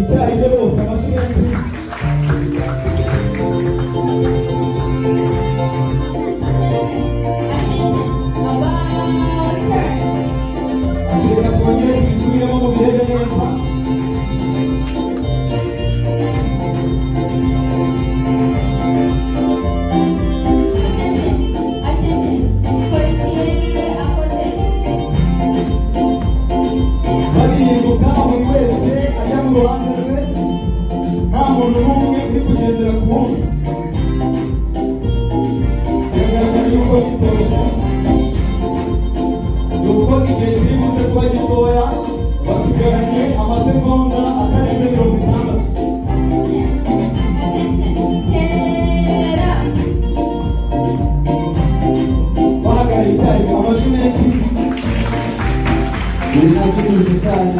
icyayi de bose amashyi menshi. Reka twongere twisubiremo mu birebe neza. Baririmbuka buri wese ajya mu ruhande rwe, nta muntu n'umwe uri kugendera ku wundi. Bigaragara yuko bitoje, ni uko igihe kiri buze kuba gitoya, basigaranye amasegonda atarenze 60. Bahagarariye icyayi amajwi menshi. Binabyinshi cyane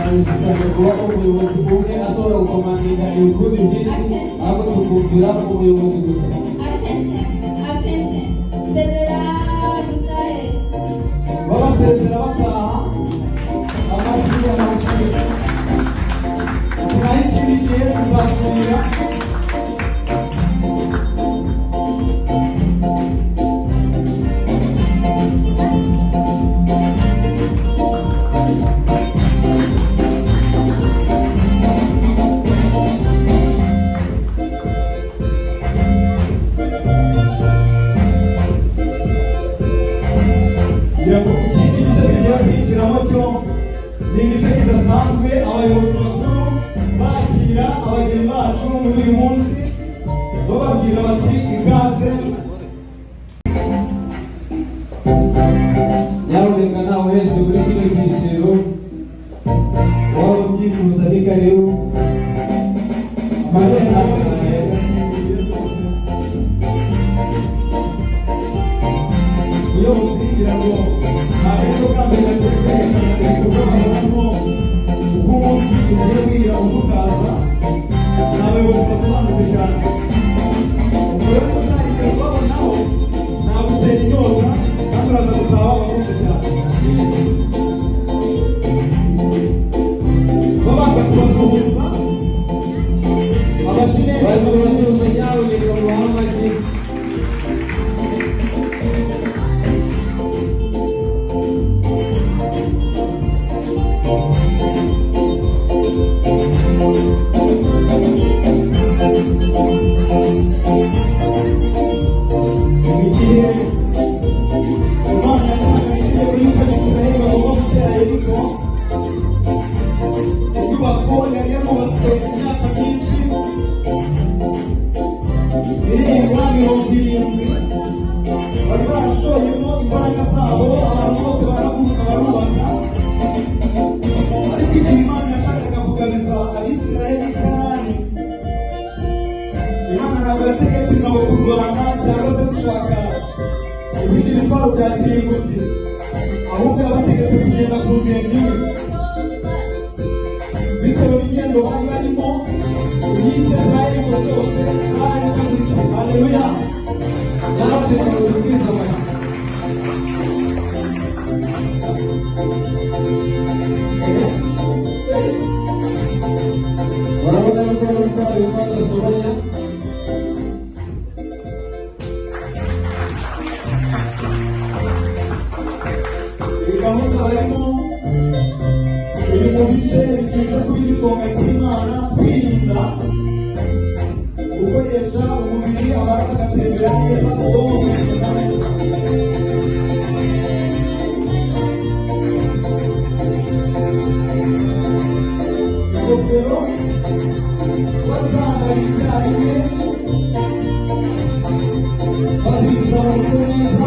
kuba umuyobozi umwe ashobora gukomandinga ibikorwa byinshi, ahubwo tukumvira umuyobozi gusa. Babasezera bataha amajwi y'amajwi. Naho ikindi gihe tuzasubira. Ikindi gice tugiye kwinjiramo cyo ni igice kidasanzwe, abayobozi bakuru bakira abageni bacu muri uyu munsi bababwira bati ikaze. Nyabuneka nawe wese kuri kino cyiciro waba ubyifuza ni karibu. Amarembo arabona neza ubuyobozi kugira ngo ntabwo kandi bagiye kwerekana ibikorwa babonamo uko umunsi ugiye kwira utukaza. Ni abayobozi basobanutse cyane. Ubwo rero tuzahita tubabonaho nagutera inyota kandi uraza gutaha wabakunze cyane. Babanza kubasuhuza abashimira Bari kubasuhuza nyabuneka mubahe amashyi. igihe Imana yatangaje kuri Isirayeli bagomba gutera Yeriko. Inyubako yari yarubatswe imyaka myinshi irenga 70. Bari barashoyemo imbaraga zabo, abantu bose barahaguruka barubaka. Ariko igihe Imana yashakaga kugabiza Abisirayeli i Kanani, Imana ntabwo yategetse ingabo kurwana cyangwa se gushaka ibindi bitwaro bya kirimbuzi, ahubwo yabategetse kugenda ku ngendo imwe. Bitewe n'ingendo bari barimo, inkike za Yeriko zose zari zagutse. Haleluya! Nyabuneka kwiza amashyi. Barabona yuko bari gutwara ibikorwa bisohoye. Iyi gahunda barimo iri mu bice bigize kuba igisonga cy'Imana, twirinda gukoresha umubiri amaraso agatembera neza, ubwonko bugenda neza. Ingofero bazambaye icyarimwe, bazinjiza mu mutwe neza.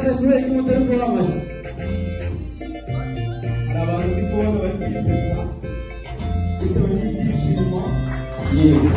se kubera ko mutari kuba amashyi hari abantu ndi kubona bari kwisetsa bitewe n'ibyishimo yego